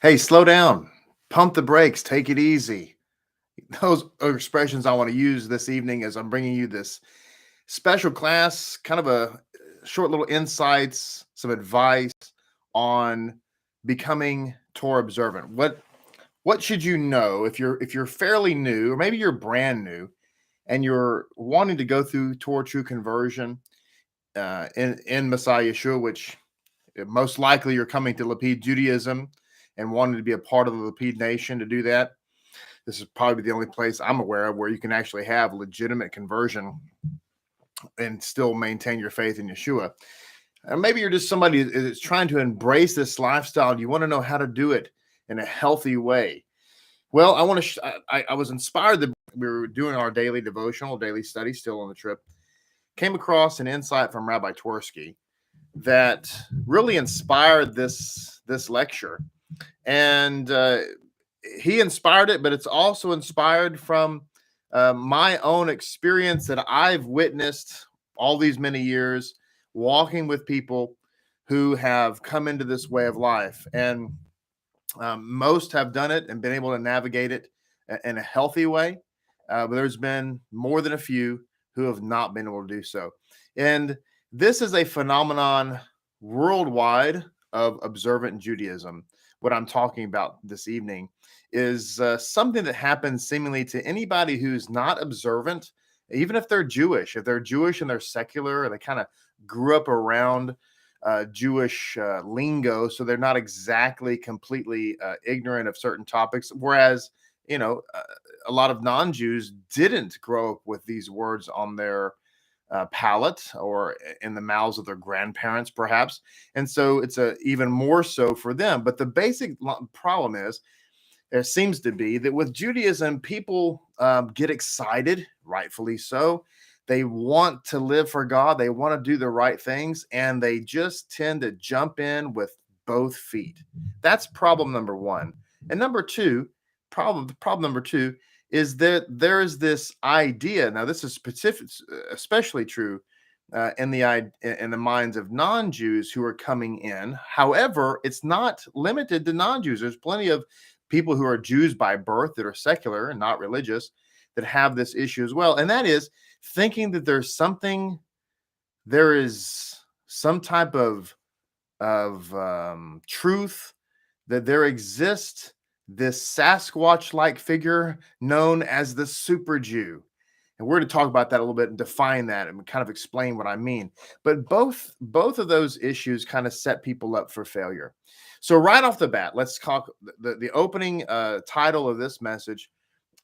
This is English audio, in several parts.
Hey, slow down, pump the brakes, take it easy. Those are expressions I want to use this evening as I'm bringing you this special class, kind of a short little insights, some advice on becoming Torah observant. What should you know if you're fairly new, or maybe you're brand new and you're wanting to go through Torah-true conversion in Messiah Yeshua, which most likely you're coming to Lapid Judaism and wanting to be a part of the Lapid Nation to do that. This is probably the only place I'm aware of where you can actually have legitimate conversion and still maintain your faith in Yeshua. And maybe you're just somebody that's trying to embrace this lifestyle and you want to know how to do it in a healthy way. Well, I was inspired that we were doing our daily devotional, daily study, still on the trip. Came across an insight from Rabbi Twersky that really inspired this lecture. And he inspired it, but it's also inspired from my own experience that I've witnessed all these many years walking with people who have come into this way of life. And most have done it and been able to navigate it in a healthy way. But there's been more than a few who have not been able to do so. And this is a phenomenon worldwide of observant Judaism. What I'm talking about this evening is something that happens seemingly to anybody who's not observant, even if they're Jewish. If they're Jewish and they're secular, or they kind of grew up around Jewish lingo, so they're not exactly completely ignorant of certain topics. Whereas, a lot of non-Jews didn't grow up with these words on their palate or in the mouths of their grandparents, perhaps. And so it's even more so for them. But the basic problem is, there seems to be that with Judaism, people get excited, rightfully so. They want to live for God. They want to do the right things, and they just tend to jump in with both feet. That's problem number one. And problem number two is that there is this idea. Now, this is especially true in the minds of non-Jews who are coming in. However, it's not limited to non-Jews. There's plenty of people who are Jews by birth that are secular and not religious that have this issue as well. And that is thinking that there is some type of truth, that there exists this Sasquatch-like figure known as the super Jew. And we're going to talk about that a little bit and define that and kind of explain what I mean. But both of those issues kind of set people up for failure. So right off the bat, let's talk the opening title of this message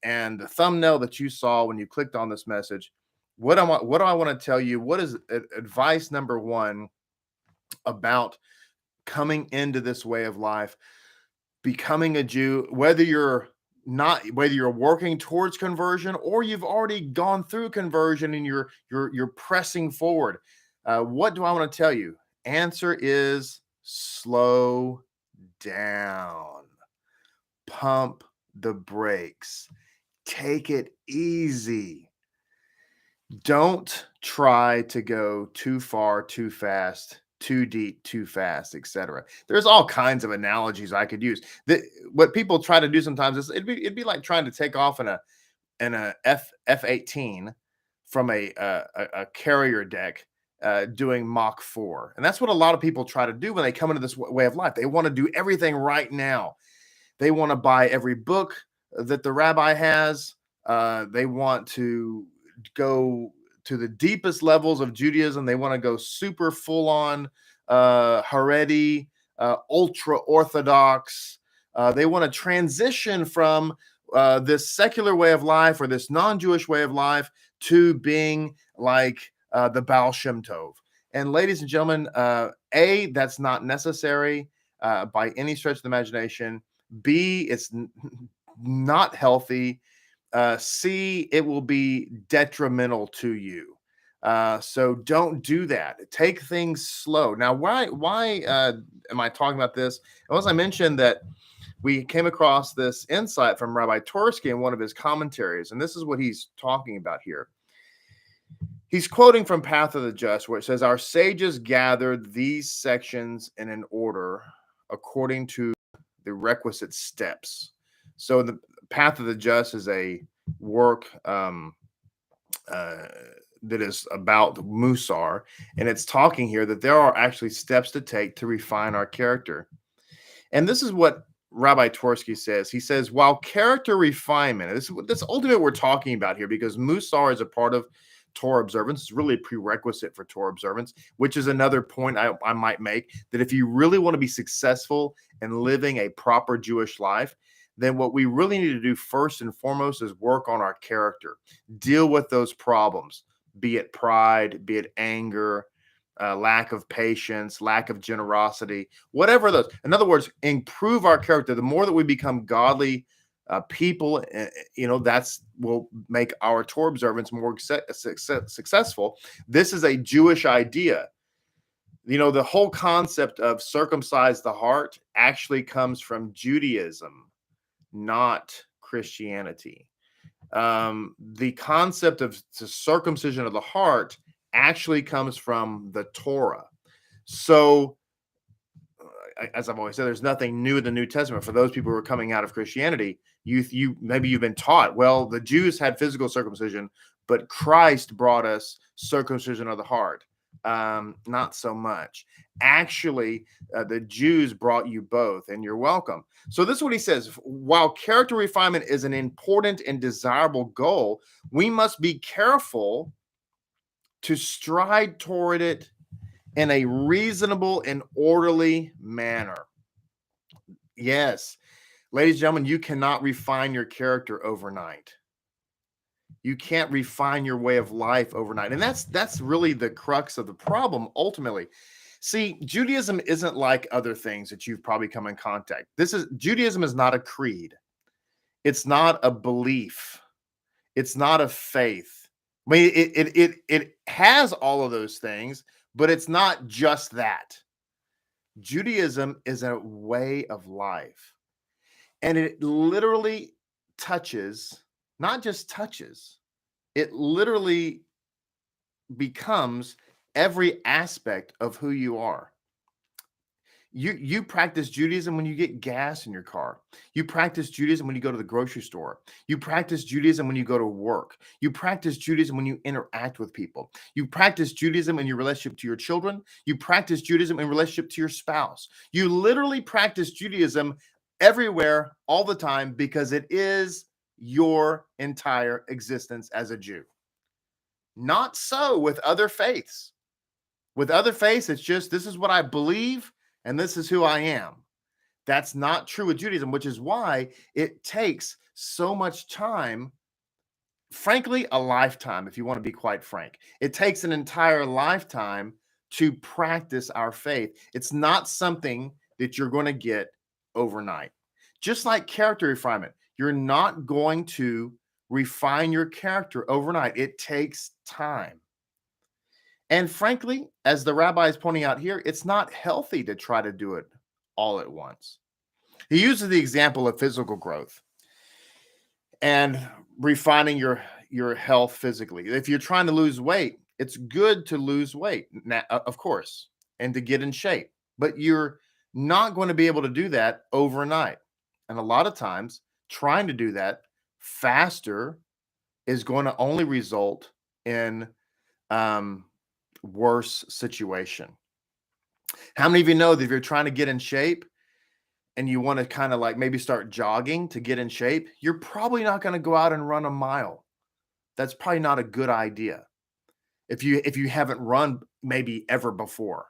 and the thumbnail that you saw when you clicked on this message. What do I want to tell you? What is advice number one about coming into this way of life, becoming a Jew, whether you're working towards conversion or you've already gone through conversion and you're pressing forward? What do I want to tell you? Answer is slow down. Pump the brakes. Take it easy. Don't try to go too far, too fast, too deep, too fast, etc. There's all kinds of analogies I could use. What people try to do sometimes is it'd be like trying to take off in a F-18 from a carrier deck doing Mach 4. And that's what a lot of people try to do when they come into this way of life. They want to do everything right now. They want to buy every book that the rabbi has. They want to go to the deepest levels of Judaism. They want to go super full on Haredi, ultra Orthodox. They want to transition from this secular way of life or this non-Jewish way of life to being like the Baal Shem Tov. And ladies and gentlemen, that's not necessary by any stretch of the imagination. B, it's not healthy. C, it will be detrimental to you. So don't do that. Take things slow. Now, why am I talking about this? Well, as I mentioned, that we came across this insight from Rabbi Twersky in one of his commentaries, and this is what he's talking about here. He's quoting from Path of the Just, where it says, "Our sages gathered these sections in an order according to the requisite steps. So the path of the just is a work that is about Musar, and it's talking here that there are actually steps to take to refine our character. And this is what Rabbi Twersky says. He says, while character refinement, this ultimately we're talking about here, because Musar is a part of Torah observance. It's really a prerequisite for Torah observance, which is another point I might make, that if you really want to be successful in living a proper Jewish life, then what we really need to do first and foremost is work on our character, deal with those problems, be it pride, be it anger, lack of patience, lack of generosity, whatever those. In other words, improve our character. The more that we become godly people, that's will make our Torah observance more successful. This is a Jewish idea. The whole concept of circumcise the heart actually comes from Judaism, not Christianity. The concept of the circumcision of the heart actually comes from the Torah. So, as I've always said, there's nothing new in the New Testament. For those people who are coming out of Christianity, maybe you've been taught, well, the Jews had physical circumcision, but Christ brought us circumcision of the heart. Not so much. Actually, the Jews brought you both, and you're welcome. So this is what he says. While character refinement is an important and desirable goal, we must be careful to stride toward it in a reasonable and orderly manner. Yes, ladies and gentlemen, you cannot refine your character overnight. You can't refine your way of life overnight. And that's really the crux of the problem ultimately. See, Judaism isn't like other things that you've probably come in contact. Judaism is not a creed. It's not a belief. It's not a faith. I mean, it has all of those things, but it's not just that. Judaism is a way of life. And it literally touches, not just touches, it literally becomes every aspect of who you are. You practice Judaism when you get gas in your car. You practice Judaism when you go to the grocery store. You practice Judaism when you go to work. You practice Judaism when you interact with people. You practice Judaism in your relationship to your children. You practice Judaism in relationship to your spouse. You literally practice Judaism everywhere, all the time, because it is your entire existence as a Jew. Not so with other faiths. With other faiths, it's just, this is what I believe, and this is who I am. That's not true with Judaism, which is why it takes so much time, frankly, a lifetime, if you want to be quite frank. It takes an entire lifetime to practice our faith. It's not something that you're going to get overnight. Just like character refinement, you're not going to refine your character overnight. It takes time. And frankly, as the rabbi is pointing out here, it's not healthy to try to do it all at once. He uses the example of physical growth and refining your health physically. If you're trying to lose weight, it's good to lose weight, of course, and to get in shape. But you're not going to be able to do that overnight. And a lot of times, trying to do that faster is going to only result in worse situation. How many of you know that if you're trying to get in shape and you want to kind of like maybe start jogging to get in shape, you're probably not going to go out and run a mile. That's probably not a good idea. If you haven't run maybe ever before,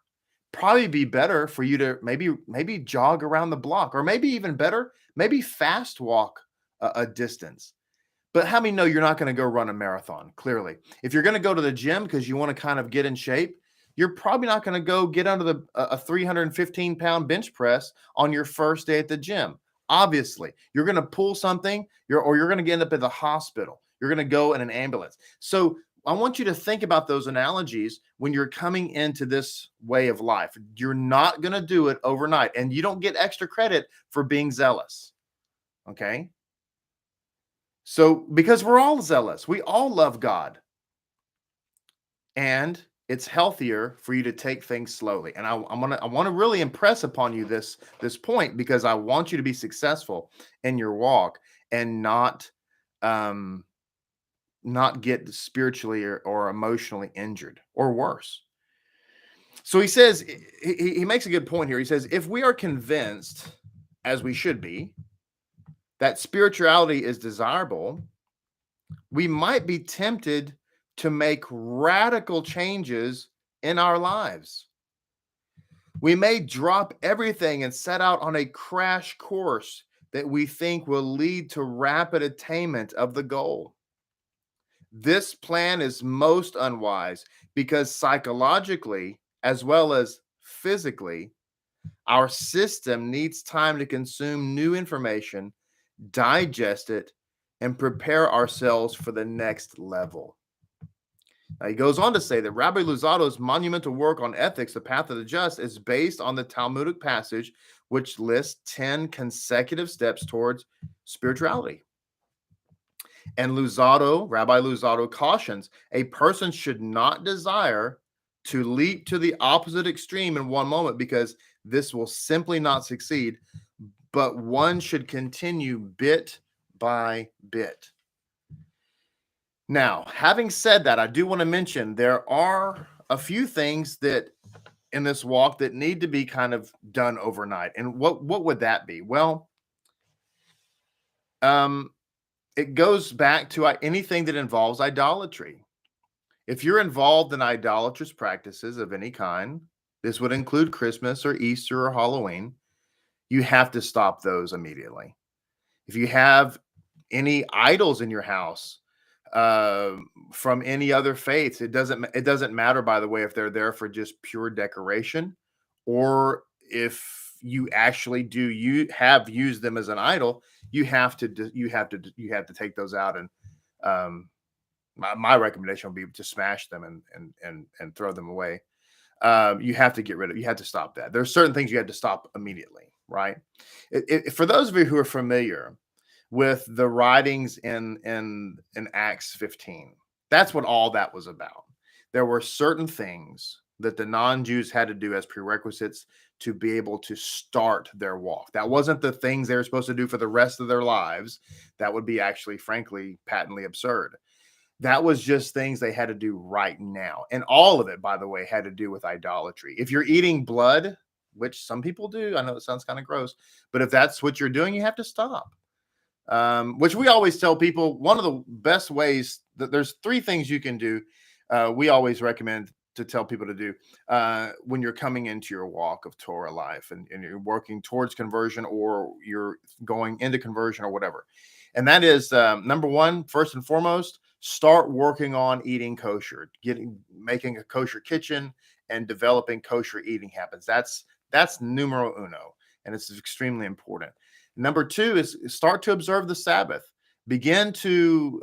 probably be better for you to maybe jog around the block, or maybe even better, maybe fast walk a distance. But how many know you're not going to go run a marathon? Clearly, if you're going to go to the gym because you want to kind of get in shape, you're probably not going to go get under a 315-pound bench press on your first day at the gym. Obviously, you're going to pull something, you're going to end up at the hospital. You're going to go in an ambulance. So I want you to think about those analogies when you're coming into this way of life. You're not going to do it overnight, and you don't get extra credit for being zealous. Okay? So, because we're all zealous, we all love God. And it's healthier for you to take things slowly. And I want to really impress upon you this point, because I want you to be successful in your walk and um, not get spiritually or emotionally injured or worse. So he says, he makes a good point here. He says, if we are convinced, as we should be, that spirituality is desirable, we might be tempted to make radical changes in our lives. We may drop everything and set out on a crash course that we think will lead to rapid attainment of the goal. This plan is most unwise because psychologically, as well as physically, our system needs time to consume new information, digest it, and prepare ourselves for the next level. Now, he goes on to say that Rabbi Luzato's monumental work on ethics, The Path of the Just, is based on the Talmudic passage, which lists 10 consecutive steps towards spirituality. And Rabbi Luzzatto cautions, a person should not desire to leap to the opposite extreme in one moment, because this will simply not succeed, but one should continue bit by bit. Now, having said that, I do want to mention there are a few things that in this walk that need to be kind of done overnight. And what would that be? Well, it goes back to anything that involves idolatry. If you're involved in idolatrous practices of any kind, this would include Christmas or Easter or Halloween, you have to stop those immediately. If you have any idols in your house from any other faiths, it doesn't matter, by the way, if they're there for just pure decoration, or if you actually you have used them as an idol, you have to take those out. And my recommendation would be to smash them and throw them away. You have to get rid of. You have to stop that. There's certain things you have to stop immediately, right? For those of you who are familiar with the writings in Acts 15, that's what all that was about. There were certain things that the non-Jews had to do as prerequisites to be able to start their walk. That wasn't the things they were supposed to do for the rest of their lives. That would be actually, frankly, patently absurd. That was just things they had to do right now. And all of it, by the way, had to do with idolatry. If you're eating blood, which some people do, I know it sounds kind of gross, but if that's what you're doing, you have to stop. Which we always tell people, one of the best ways that there's 3 things you can do. We always recommend to tell people to do when you're coming into your walk of Torah life and you're working towards conversion, or you're going into conversion or whatever. And that is number 1, first and foremost, start working on eating kosher, making a kosher kitchen and developing kosher eating habits. That's numero uno, and it's extremely important. Number 2 is start to observe the Sabbath. Begin to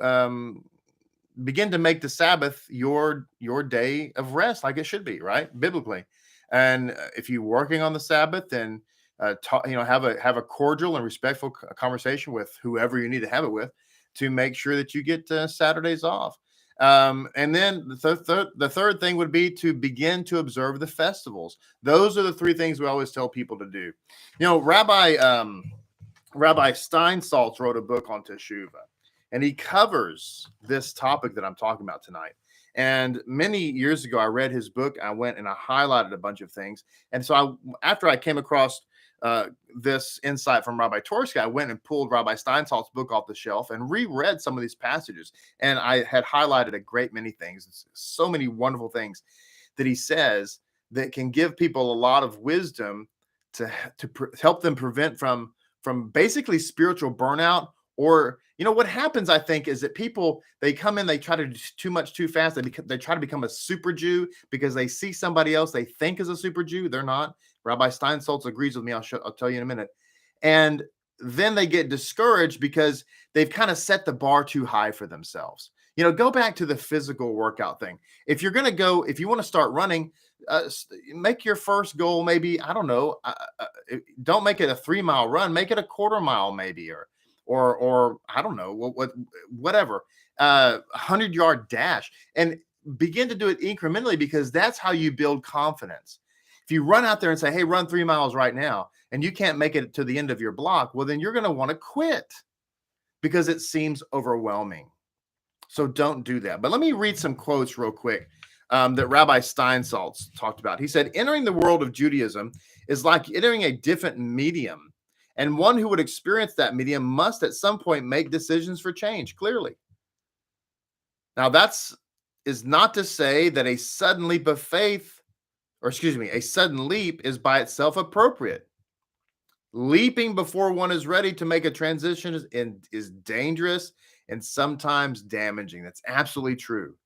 make the Sabbath your day of rest, like it should be, right? Biblically. And if you're working on the Sabbath, then have a cordial and respectful conversation with whoever you need to have it with, to make sure that you get Saturdays off. And then the third thing would be to begin to observe the festivals. Those are the 3 things we always tell people to do. Rabbi Stein Saltz wrote a book on Teshuvah, and he covers this topic that I'm talking about tonight. And many years ago, I read his book. I went and I highlighted a bunch of things. And so after I came across this insight from Rabbi Torsky, I went and pulled Rabbi Steinsaltz's book off the shelf and reread some of these passages. And I had highlighted a great many things, so many wonderful things that he says that can give people a lot of wisdom to help them prevent from basically spiritual burnout. Or, what happens, I think, is that people, they come in, they try to do too much too fast. They try to become a super Jew because they see somebody else they think is a super Jew. They're not. Rabbi Stein Saltz agrees with me. I'll tell you in a minute. And then they get discouraged because they've kind of set the bar too high for themselves. Go back to the physical workout thing. If you want to start running, make your first goal, maybe, I don't know, don't make it a 3-mile run, make it a quarter mile maybe, or I don't know, whatever, 100-yard dash. And begin to do it incrementally, because that's how you build confidence. If you run out there and say, hey, run 3 miles right now, and you can't make it to the end of your block, well, then you're going to want to quit because it seems overwhelming. So don't do that. But let me read some quotes real quick that Rabbi Stein talked about. He said, entering the world of Judaism is like entering a different medium. And one who would experience that medium must at some point make decisions for change, clearly. Now, is not to say that a sudden leap of faith, a sudden leap is by itself appropriate. Leaping before one is ready to make a transition is dangerous and sometimes damaging. That's absolutely true.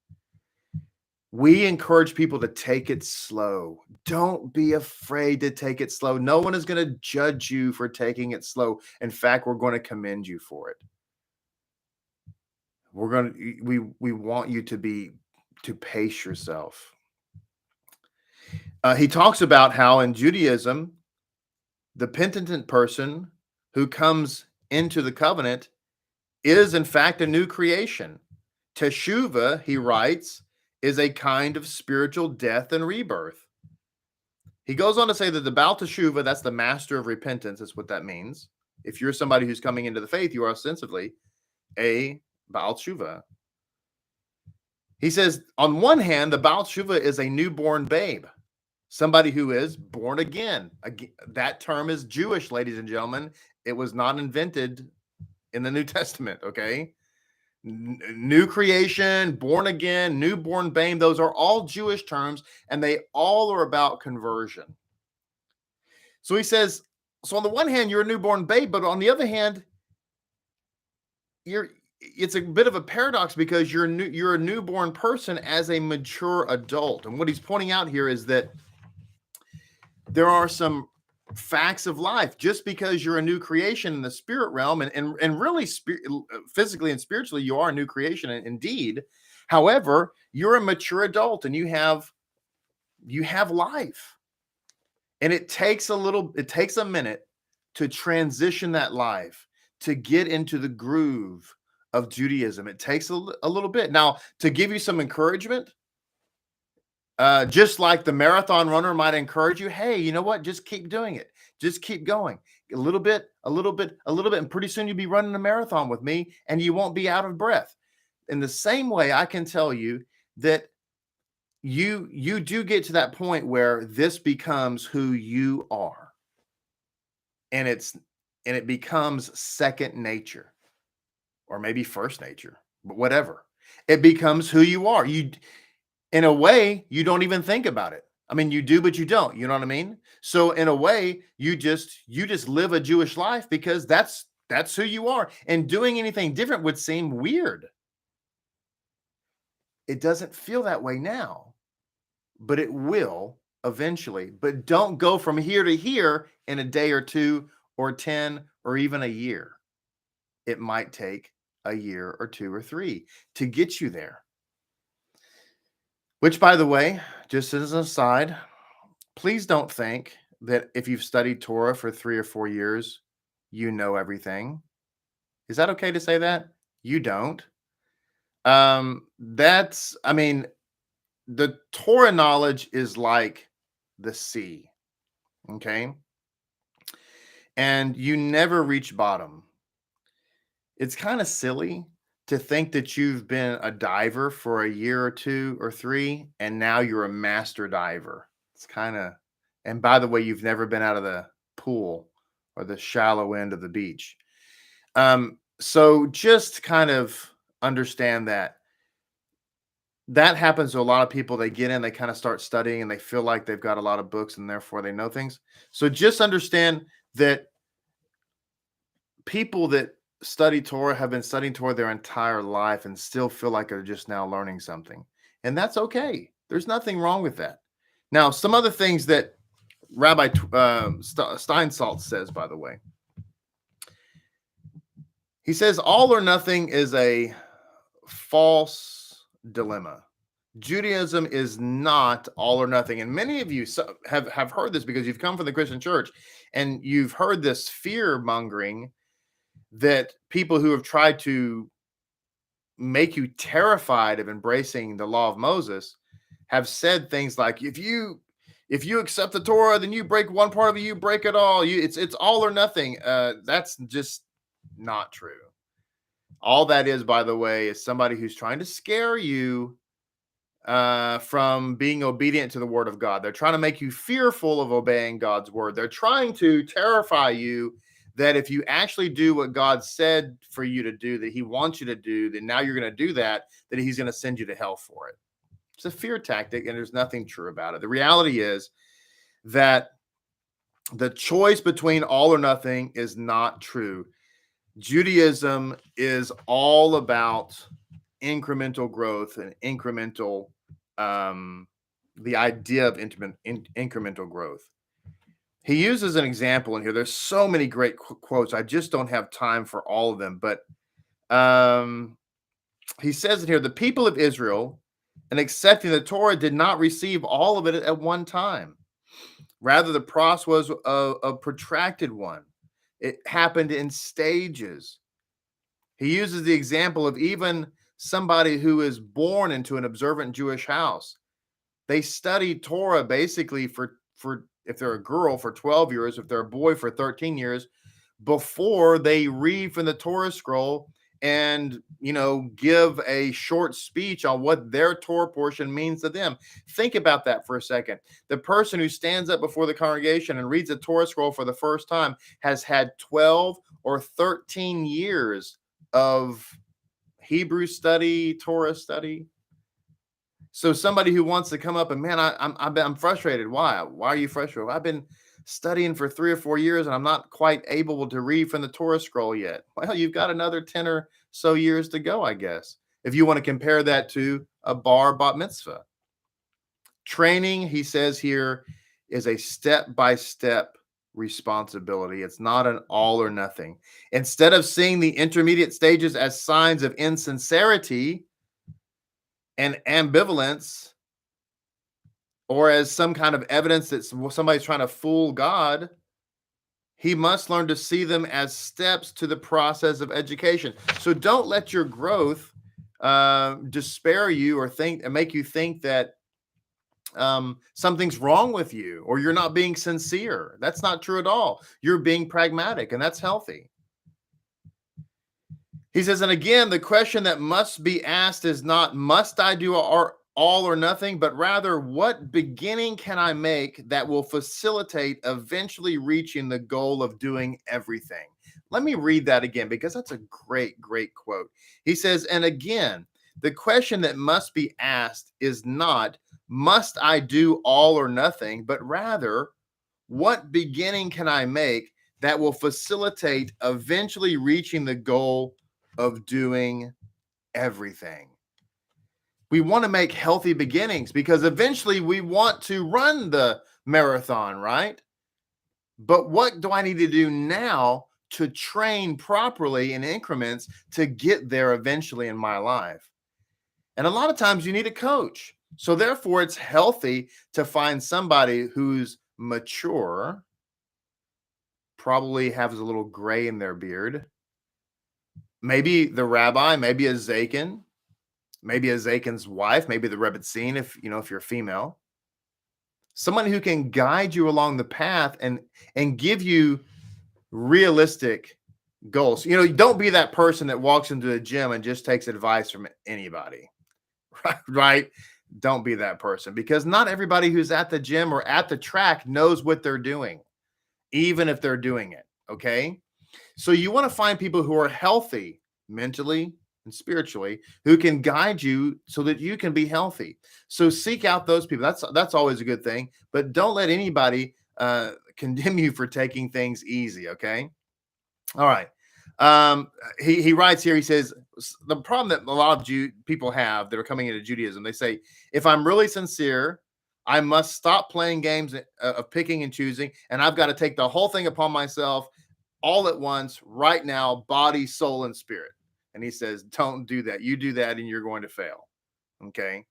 We encourage people to take it slow. Don't be afraid to take it slow. No one is going to judge you for taking it slow. In fact, we're going to commend you for it. We want you to pace yourself. He talks about how in Judaism, the penitent person who comes into the covenant is in fact a new creation. Teshuvah, he writes, is a kind of spiritual death and rebirth. He goes on to say that the Baal Teshuvah, that's the master of repentance, that's what that means. If you're somebody who's coming into the faith, you are ostensibly a Baal Teshuvah. He says, on one hand, the Baal Teshuvah is a newborn babe, somebody who is born again. That term is Jewish, ladies and gentlemen. It was not invented in the New Testament, okay? New creation, born again, newborn babe, those are all Jewish terms, and they all are about conversion. So he says, on the one hand, you're a newborn babe, but on the other hand, it's a bit of a paradox because you're a newborn person as a mature adult. And what he's pointing out here is that there are some facts of life. Just because you're a new creation in the spirit realm and really physically and spiritually, you are a new creation indeed. However, you're a mature adult and you have life. And it takes a minute to transition that life, to get into the groove of Judaism. It takes a little bit. Now, to give you some encouragement, just like the marathon runner might encourage you, hey, you know what? Just keep doing it. Just keep going. A little bit. And pretty soon you'll be running a marathon with me and you won't be out of breath. In the same way, I can tell you that you do get to that point where this becomes who you are. And it becomes second nature, or maybe first nature, but whatever. It becomes who you are. In a way, you don't even think about it. I mean, you do, but you don't. You know what I mean? So in a way, you just live a Jewish life because that's who you are. And doing anything different would seem weird. It doesn't feel that way now, but it will eventually. But don't go from here to here in a day or two or 10 or even a year. It might take a year or 2 or 3 to get you there. Which, by the way, just as an aside, please don't think that if you've studied Torah for 3 or 4 years, you know everything. Is that okay to say that? You don't. The Torah knowledge is like the sea, okay? And you never reach bottom. It's kind of silly to think that you've been a diver for a year or 2 or 3, and now you're a master diver. It's kind of, and by the way, you've never been out of the pool or the shallow end of the beach. So just kind of understand that happens to a lot of people. They get in, they kind of start studying, and they feel like they've got a lot of books, and therefore they know things. So just understand that people that study Torah have been studying Torah their entire life and still feel like they're just now learning something. And that's okay. There's nothing wrong with that. Now, some other things that Rabbi Steinsaltz says, by the way. He says all or nothing is a false dilemma. Judaism is not all or nothing. And many of you have heard this because you've come from the Christian church and you've heard this fear mongering that people who have tried to make you terrified of embracing the law of Moses have said things like, if you accept the Torah, then you break one part of it, you break it all. It's all or nothing. That's just not true. All that is, by the way, is somebody who's trying to scare you from being obedient to the word of God. They're trying to make you fearful of obeying God's word. They're trying to terrify you that if you actually do what God said for you to do, that he wants you to do, then now you're going to do that he's going to send you to hell for it. It's a fear tactic, and there's nothing true about it. The reality is that the choice between all or nothing is not true. Judaism is all about incremental growth and incremental, the idea of incremental growth. He uses an example in here. There's so many great quotes. I just don't have time for all of them. But he says in here, the people of Israel, in accepting the Torah, did not receive all of it at one time. Rather, the process was a protracted one. It happened in stages. He uses the example of even somebody who is born into an observant Jewish house. They study Torah basically for if they're a girl for 12 years, if they're a boy for 13 years, before they read from the Torah scroll and, give a short speech on what their Torah portion means to them. Think about that for a second. The person who stands up before the congregation and reads a Torah scroll for the first time has had 12 or 13 years of Hebrew study, Torah study. So somebody who wants to come up and, man, I'm frustrated. Why? Why are you frustrated? Well, I've been studying for 3 or 4 years and I'm not quite able to read from the Torah scroll yet. Well, you've got another 10 or so years to go, I guess, if you want to compare that to a bat mitzvah. Training, he says here, is a step-by-step responsibility. It's not an all or nothing. Instead of seeing the intermediate stages as signs of insincerity and ambivalence, or as some kind of evidence that somebody's trying to fool God, he must learn to see them as steps to the process of education. So don't let your growth despair you or make you think that something's wrong with you or you're not being sincere. That's not true at all. You're being pragmatic, and that's healthy. He says, and again, the question that must be asked is not, must I do all or nothing, but rather, what beginning can I make that will facilitate eventually reaching the goal of doing everything? Let me read that again, because that's a great, great quote. He says, and again, the question that must be asked is not, must I do all or nothing, but rather, what beginning can I make that will facilitate eventually reaching the goal of doing everything? We want to make healthy beginnings because eventually we want to run the marathon, right? But what do I need to do now to train properly in increments to get there eventually in my life? And a lot of times you need a coach. So therefore, it's healthy to find somebody who's mature, probably has a little gray in their beard, maybe the rabbi, maybe a zaken, maybe a zaken's wife, maybe the rebbetzin, if you're female. Someone who can guide you along the path and give you realistic goals. Don't be that person that walks into the gym and just takes advice from anybody, right? Don't be that person, because not everybody who's at the gym or at the track knows what they're doing, even if they're doing it, okay? So you want to find people who are healthy mentally and spiritually, who can guide you so that you can be healthy. So seek out those people. That's always a good thing, but don't let anybody condemn you for taking things easy, okay? All right. He writes here, he says, the problem that a lot of people have that are coming into Judaism, they say, if I'm really sincere, I must stop playing games of picking and choosing, and I've got to take the whole thing upon myself all at once, right now, body, soul, and spirit. And he says, don't do that. You do that and you're going to fail. Okay.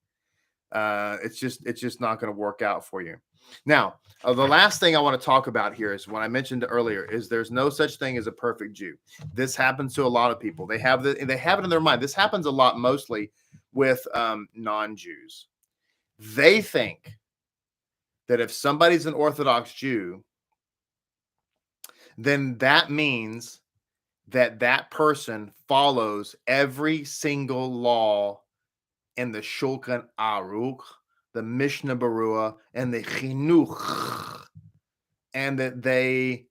It's just not going to work out for you. Now, the last thing I want to talk about here is what I mentioned earlier: is there's no such thing as a perfect Jew. This happens to a lot of people. They have it in their mind. This happens a lot, mostly with non-Jews. They think that if somebody's an Orthodox Jew, then that means that that person follows every single law in the Shulchan Aruch, the Mishnah Berurah, and the Chinuch, and that they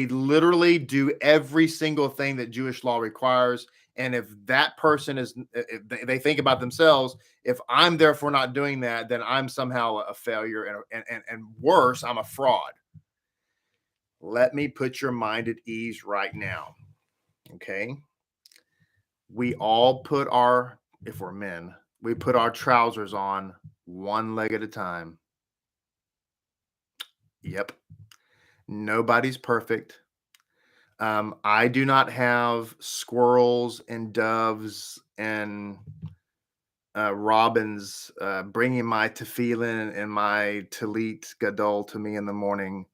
literally do every single thing that Jewish law requires. And if that person is, if they think about themselves, if I'm therefore not doing that, then I'm somehow a failure, and worse, I'm a fraud. Let me put your mind at ease right now. Okay. We all put our, if we're men, we put our trousers on one leg at a time. Yep. Nobody's perfect. I do not have squirrels and doves and robins bringing my tefillin and my talit gadol to me in the morning.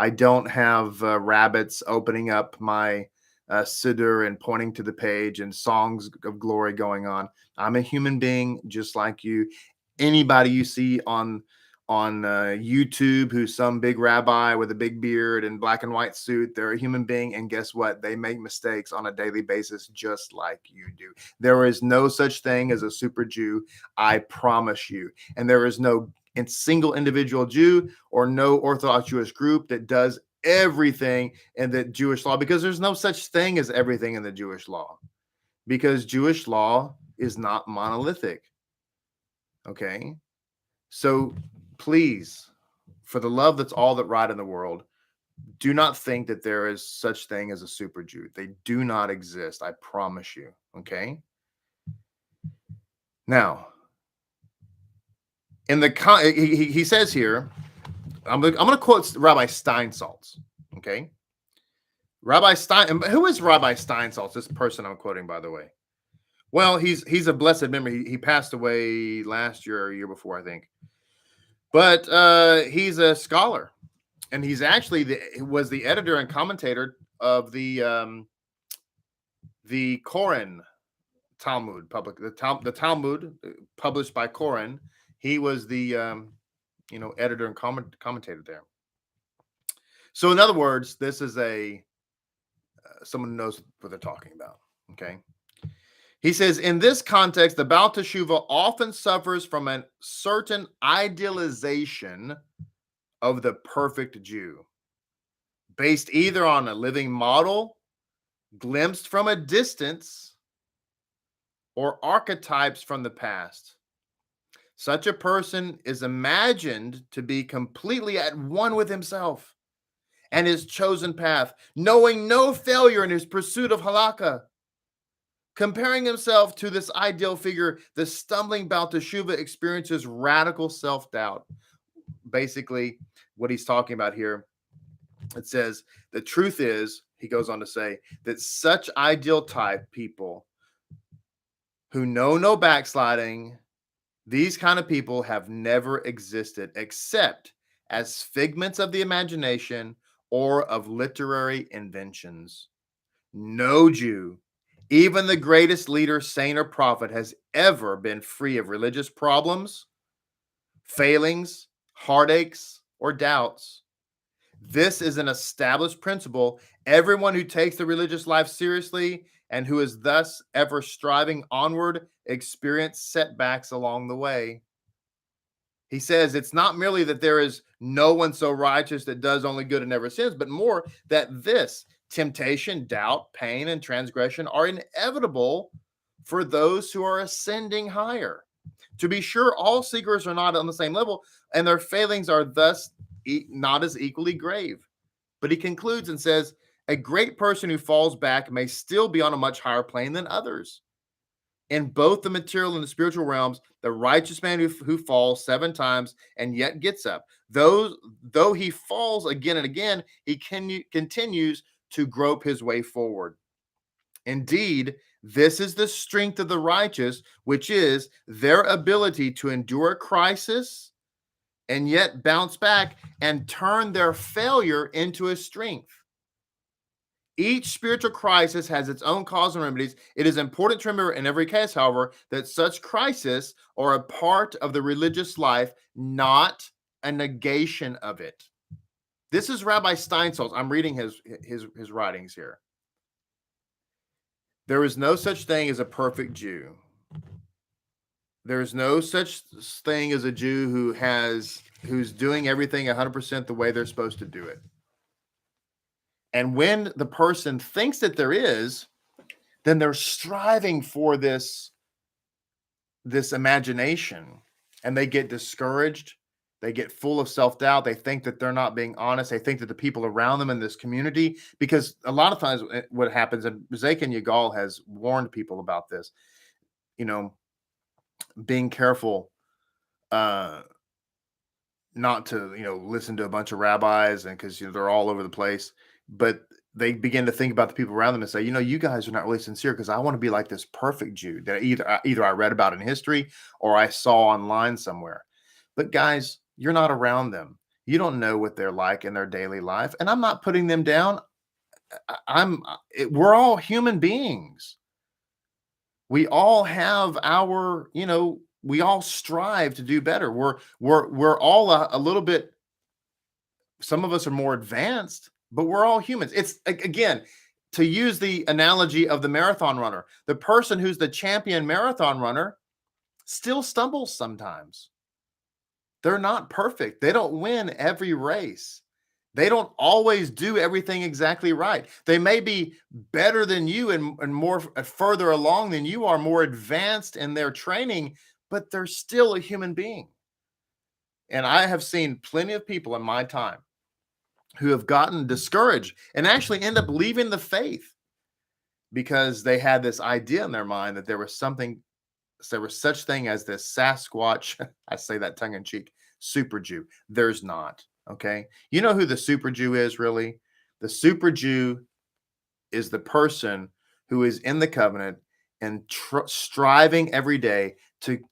I don't have rabbits opening up my siddur and pointing to the page and songs of glory going on. I'm a human being just like you. Anybody you see on YouTube who's some big rabbi with a big beard and black and white suit, they're a human being, and guess what? They make mistakes on a daily basis just like you do. There is no such thing as a super Jew, I promise you. And there is no single individual Jew or no Orthodox Jewish group that does everything in the Jewish law, because there's no such thing as everything in the Jewish law, because Jewish law is not monolithic. Okay? So please, for the love that's all that right in the world, do not think that there is such thing as a super Jew. They do not exist. I promise you. Okay. Now, in the he says here, I'm going to quote Rabbi Steinsaltz. Okay. Rabbi Stein. Who is Rabbi Steinsaltz? This person I'm quoting, by the way. Well, he's a blessed memory. He passed away last year or a year before, I think. But he's a scholar, and he's actually was the editor and commentator of the Koren Talmud, the Talmud published by Koren. He was the editor and commentator there. So, in other words, this is someone who knows what they're talking about. Okay. He says, in this context, the Baal Teshuvah often suffers from a certain idealization of the perfect Jew, based either on a living model, glimpsed from a distance, or archetypes from the past. Such a person is imagined to be completely at one with himself and his chosen path, knowing no failure in his pursuit of halakha. Comparing himself to this ideal figure, the stumbling Baal Teshuvah experiences radical self-doubt. Basically, what he's talking about here, it says, the truth is, he goes on to say, that such ideal type people who know no backsliding, these kind of people have never existed except as figments of the imagination or of literary inventions. No Jew, even the greatest leader, saint, or prophet, has ever been free of religious problems, failings, heartaches, or doubts. This is an established principle. Everyone who takes the religious life seriously and who is thus ever striving onward experience setbacks along the way. He says it's not merely that there is no one so righteous that does only good and never sins, but more that this temptation, doubt, pain, and transgression are inevitable for those who are ascending higher. To be sure, all seekers are not on the same level, and their failings are thus not as equally grave. But he concludes and says, a great person who falls back may still be on a much higher plane than others. In both the material and the spiritual realms, the righteous man who falls 7 times and yet gets up, though he falls again and again, he continues to grope his way forward. Indeed, This is the strength of the righteous, which is their ability to endure a crisis and yet bounce back and turn their failure into a strength. Each spiritual crisis has its own cause and remedies. It is important to remember in every case, however, that such crises are a part of the religious life, not a negation of it. This is Rabbi Stein's. I'm reading his writings here. There is no such thing as a perfect Jew. There is no such thing as a Jew who's doing everything 100% the way they're supposed to do it. And when the person thinks that there is, then they're striving for this imagination, and they get discouraged. They get full of self-doubt. They think that they're not being honest. They think that the people around them in this community, because a lot of times what happens, and Zaken Yagal has warned people about this, being careful not to, listen to a bunch of rabbis, and because they're all over the place. But they begin to think about the people around them and say, you guys are not really sincere, because I want to be like this perfect Jew that either I read about in history or I saw online somewhere. But guys, you're not around them. You don't know what they're like in their daily life. And I'm not putting them down. We're all human beings. We all have our, we all strive to do better. We're all a little bit, some of us are more advanced, but we're all humans. It's, again, to use the analogy of the marathon runner, the person who's the champion marathon runner still stumbles sometimes. They're not perfect. They don't win every race. They don't always do everything exactly right. They may be better than you and more further along than you are, more advanced in their training, but they're still a human being. And I have seen plenty of people in my time who have gotten discouraged and actually end up leaving the faith because they had this idea in their mind that there was such thing as this Sasquatch, I say that tongue in cheek, super Jew. There's not. Okay. You know who the super Jew is, really? The super Jew is the person who is in the covenant and striving every day to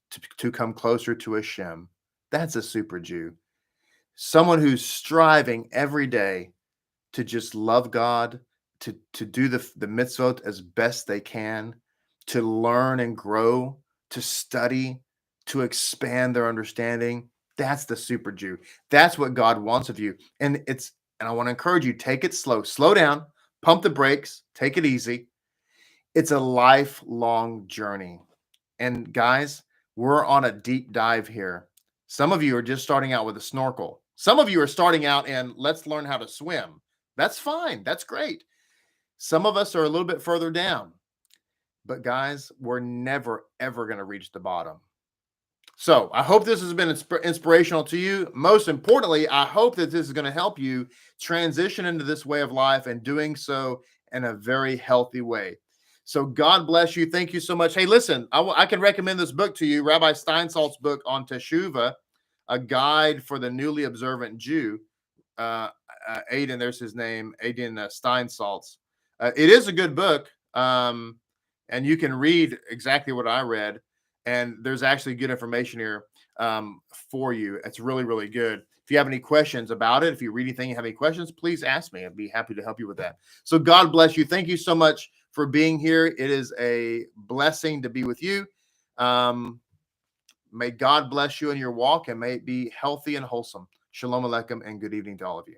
come closer to HaShem. That's a super Jew. Someone who's striving every day to just love God, to do the mitzvot as best they can, to learn and grow, to study, to expand their understanding. That's the super Jew. That's what God wants of you. And I want to encourage you, take it slow. Slow down, pump the brakes, take it easy. It's a lifelong journey. And guys, we're on a deep dive here. Some of you are just starting out with a snorkel. Some of you are starting out and let's learn how to swim. That's fine. That's great. Some of us are a little bit further down. But guys, we're never, ever going to reach the bottom. So I hope this has been inspirational to you. Most importantly, I hope that this is going to help you transition into this way of life and doing so in a very healthy way. So God bless you. Thank you so much. Hey, listen, I can recommend this book to you, Rabbi Steinsaltz's book on Teshuvah, a guide for the newly observant Jew. Aiden, there's his name, Aiden Steinsaltz. It is a good book. And you can read exactly what I read. And there's actually good information here for you. It's really, really good. If you have any questions about it, if you read anything, you have any questions, please ask me. I'd be happy to help you with that. So God bless you. Thank you so much for being here. It is a blessing to be with you. May God bless you in your walk, and may it be healthy and wholesome. Shalom Aleichem, and good evening to all of you.